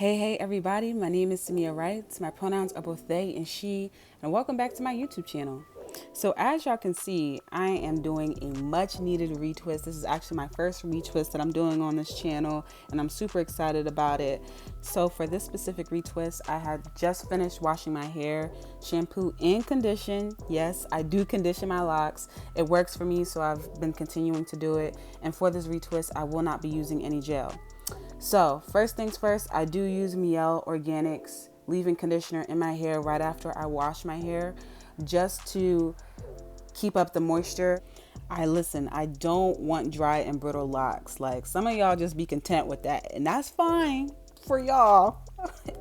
Hey everybody, my name is Samia Wright. My pronouns are both they and she, and welcome back to my YouTube channel. So as y'all can see, I am doing a much needed retwist. This is actually my first retwist that I'm doing on this channel, and I'm super excited about it. So for this specific retwist, I had just finished washing my hair, shampoo and condition. Yes, I do condition my locks. It works for me, so I've been continuing to do it. And for this retwist, I will not be using any gel. So first things first, I do use Mielle Organics leave-in conditioner in my hair right after I wash my hair, just to keep up the moisture. I don't want dry and brittle locks. Like, some of y'all just be content with that, and that's fine for y'all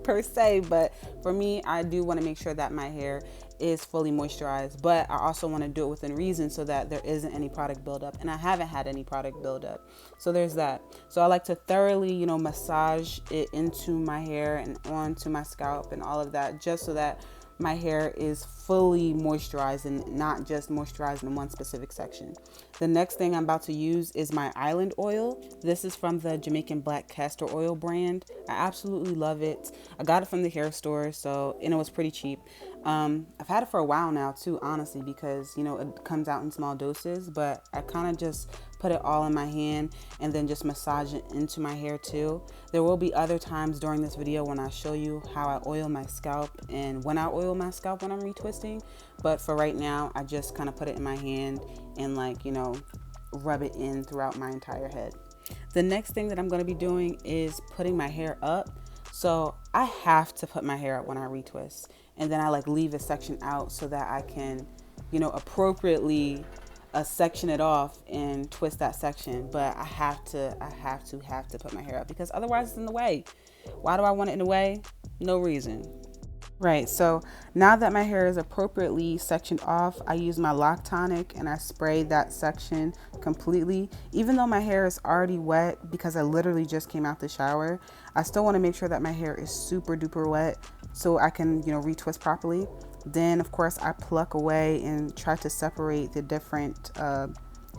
per se, but for me, I do want to make sure that my hair is fully moisturized, but I also want to do it within reason so that there isn't any product buildup, and I haven't had any product buildup, so there's that. So I like to thoroughly, massage it into my hair and onto my scalp and all of that, just so that my hair is fully moisturized and not just moisturized in one specific section. The next thing I'm about to use is my island oil. This is from the Jamaican Black Castor Oil brand. I absolutely love it. I got it from the hair store, and it was pretty cheap. I've had it for a while now too, honestly, because it comes out in small doses, but I kind of just put it all in my hand and then just massage it into my hair too. There will be other times during this video when I show you how I oil my scalp and when I oil my scalp when I'm retwisting, but for right now I just kind of put it in my hand and rub it in throughout my entire head. The next thing that I'm going to be doing is putting my hair up. So I have to put my hair up when I retwist, and then I leave a section out so that I can appropriately section it off and twist that section. But I have to put my hair up, because otherwise it's in the way. Why do I want it in the way? No reason. Right, so now that my hair is appropriately sectioned off, I use my lock tonic and I spray that section completely. Even though my hair is already wet because I literally just came out the shower, I still want to make sure that my hair is super duper wet so I can, retwist properly. Then of course I pluck away and try to separate the different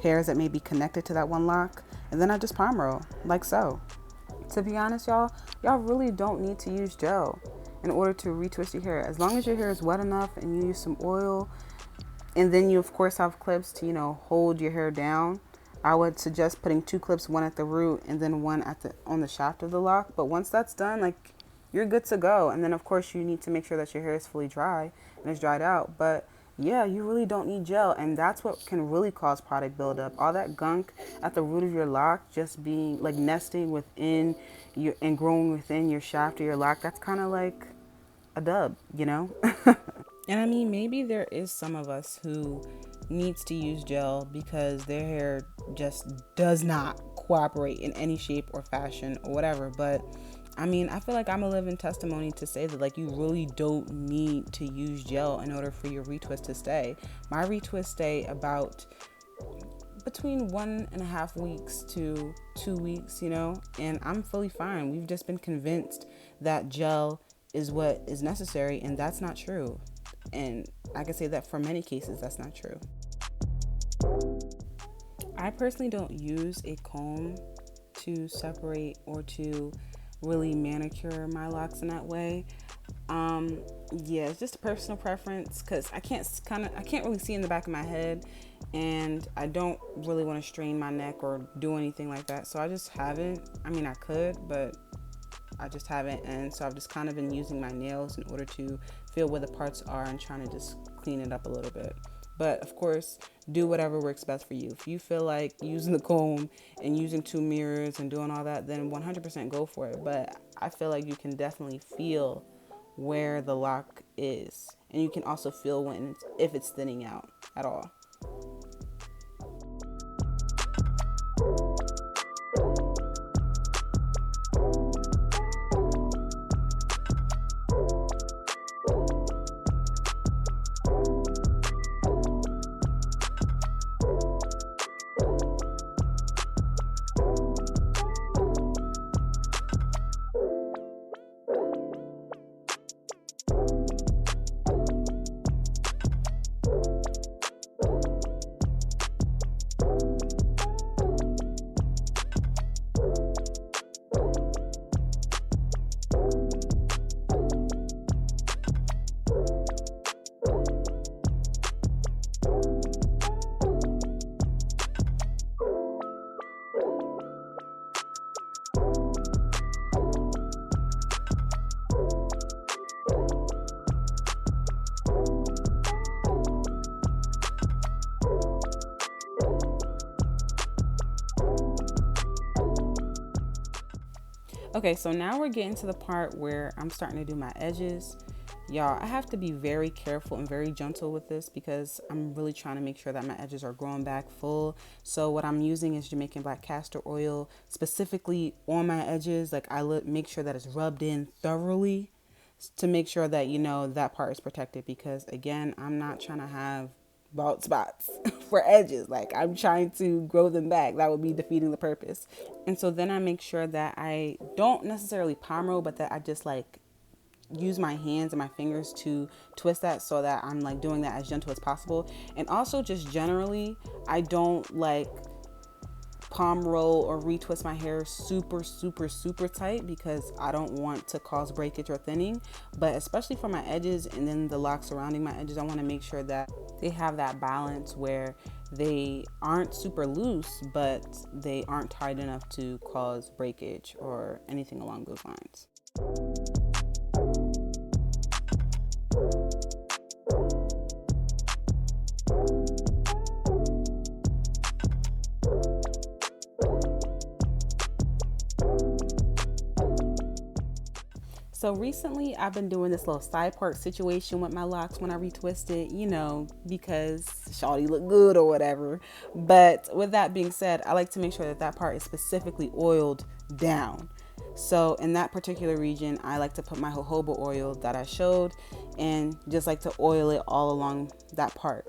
hairs that may be connected to that one lock, and then I just palm roll like so. To be honest, y'all really don't need to use gel in order to retwist your hair. As long as your hair is wet enough and you use some oil, and then you of course have clips to hold your hair down, I would suggest putting 2 clips, one at the root and then one on the shaft of the lock. But once that's done, you're good to go. And then of course you need to make sure that your hair is fully dry and it's dried out. But yeah, you really don't need gel, and that's what can really cause product buildup. All that gunk at the root of your lock just being nesting within you and growing within your shaft of your lock, that's kind of like a dub, And I mean, maybe there is some of us who needs to use gel because their hair just does not cooperate in any shape or fashion or whatever. But I mean, I feel like I'm a living testimony to say that you really don't need to use gel in order for your retwist to stay. My retwist stay about between 1.5 weeks to 2 weeks, and I'm fully fine. We've just been convinced that gel is what is necessary, and that's not true. And I can say that for many cases, that's not true. I personally don't use a comb to separate or to really manicure my locks in that way. Yeah, it's just a personal preference, because I can't really see in the back of my head, and I don't really want to strain my neck or do anything like that. So I just haven't. I mean, I could, but I just haven't. And so I've just kind of been using my nails in order to feel where the parts are and trying to just clean it up a little bit. But of course, do whatever works best for you. If you feel like using the comb and using 2 mirrors and doing all that, then 100% go for it. But I feel like you can definitely feel where the lock is, and you can also feel if it's thinning out at all. Okay, so now we're getting to the part where I'm starting to do my edges. Y'all, I have to be very careful and very gentle with this because I'm really trying to make sure that my edges are growing back full. So what I'm using is Jamaican black castor oil specifically on my edges. Like make sure that it's rubbed in thoroughly to make sure that, you know, that part is protected, because again, I'm not trying to have bald spots for edges. Like, I'm trying to grow them back. That would be defeating the purpose. And so then I make sure that I don't necessarily palm roll, but that I just like use my hands and my fingers to twist that, so that I'm like doing that as gentle as possible. And also just generally, I don't like palm roll or retwist my hair super tight, because I don't want to cause breakage or thinning. But especially for my edges and then the locks surrounding my edges, I want to make sure that they have that balance where they aren't super loose, but they aren't tight enough to cause breakage or anything along those lines. So recently I've been doing this little side part situation with my locks when I retwist it, you know, because shawty look good or whatever. But with that being said, I like to make sure that that part is specifically oiled down. So in that particular region, I like to put my jojoba oil that I showed and just like to oil it all along that part.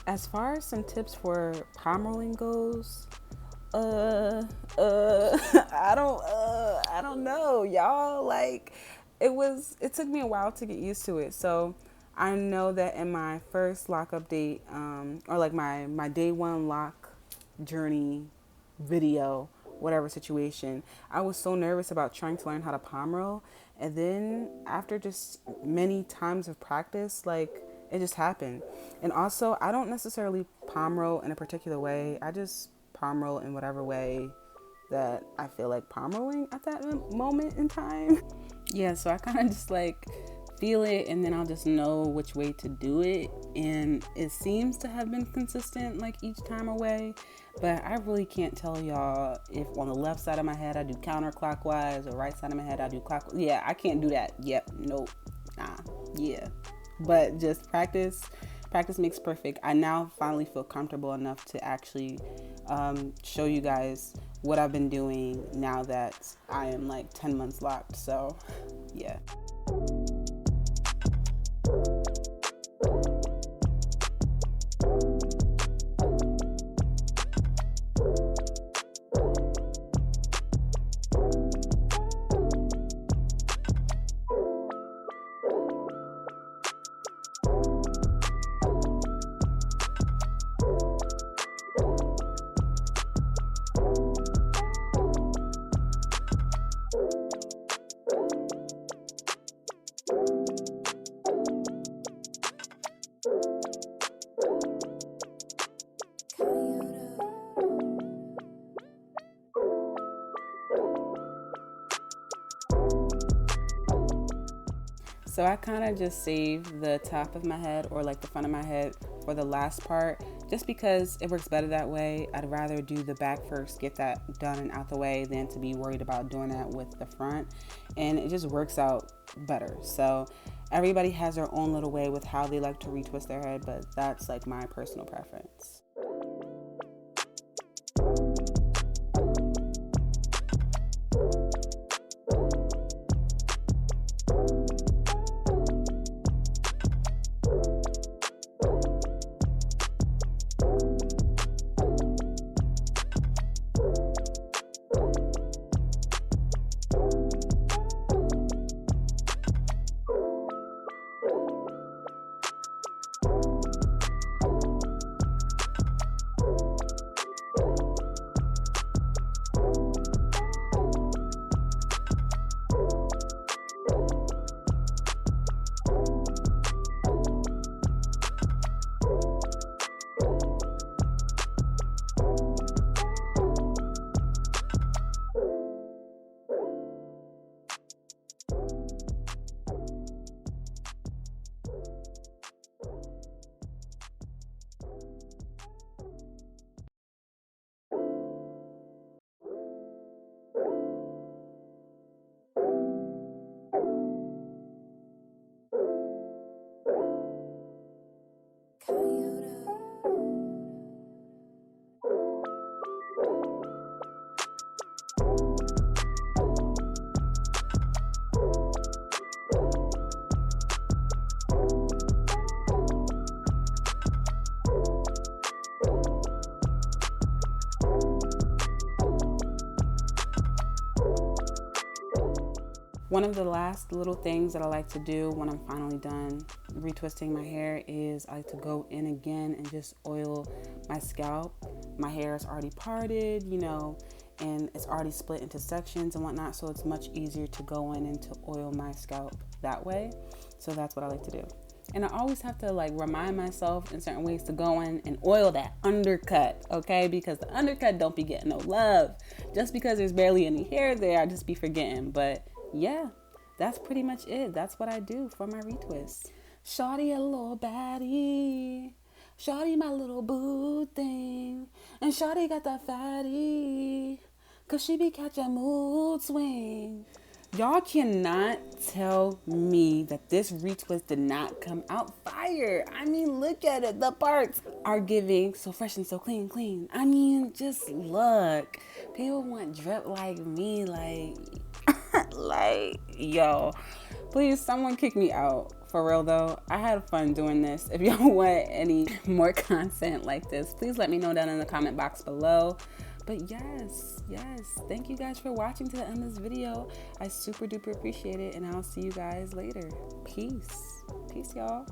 As far as some tips for palm rolling goes, I don't know, y'all. Like, it took me a while to get used to it. So I know that in my first lock update, or like my day one lock journey video, whatever situation, I was so nervous about trying to learn how to palm roll. And then after just many times of practice, like, it just happened. And also, I don't necessarily palm roll in a particular way. I just palm roll in whatever way that I feel like palm rolling at that moment in time. Yeah, so I kind of just like feel it, and then I'll just know which way to do it. And it seems to have been consistent like each time away, but I really can't tell y'all if on the left side of my head I do counterclockwise or right side of my head I do clockwise. Yeah, I can't do that. Yep, nope, nah, yeah. But just practice makes perfect. I now finally feel comfortable enough to actually show you guys what I've been doing now that I am like 10 months locked. So yeah. So I kind of just save the top of my head or like the front of my head for the last part, just because it works better that way. I'd rather do the back first, get that done and out the way, than to be worried about doing that with the front, and it just works out better. So everybody has their own little way with how they like to retwist their head, but that's like my personal preference. One of the last little things that I like to do when I'm finally done retwisting my hair is I like to go in again and just oil my scalp. My hair is already parted, you know, and it's already split into sections and whatnot, so it's much easier to go in and to oil my scalp that way. So that's what I like to do. And I always have to like remind myself in certain ways to go in and oil that undercut, okay? Because the undercut don't be getting no love. Just because there's barely any hair there, I just be forgetting. But yeah, that's pretty much it. That's what I do for my retwist. Shawty a little baddie. Shawty my little boo thing. And Shawty got that fatty. Cause she be catching mood swings. Y'all cannot tell me that this retwist did not come out fire. I mean, look at it. The parts are giving so fresh and so clean, clean. I mean, just look. People want drip like me, like yo, please someone kick me out. For real though, I had fun doing this. If y'all want any more content like this, please let me know down in the comment box below. But yes, thank you guys for watching to the end of this video. I super duper appreciate it, and I'll see you guys later. Peace y'all.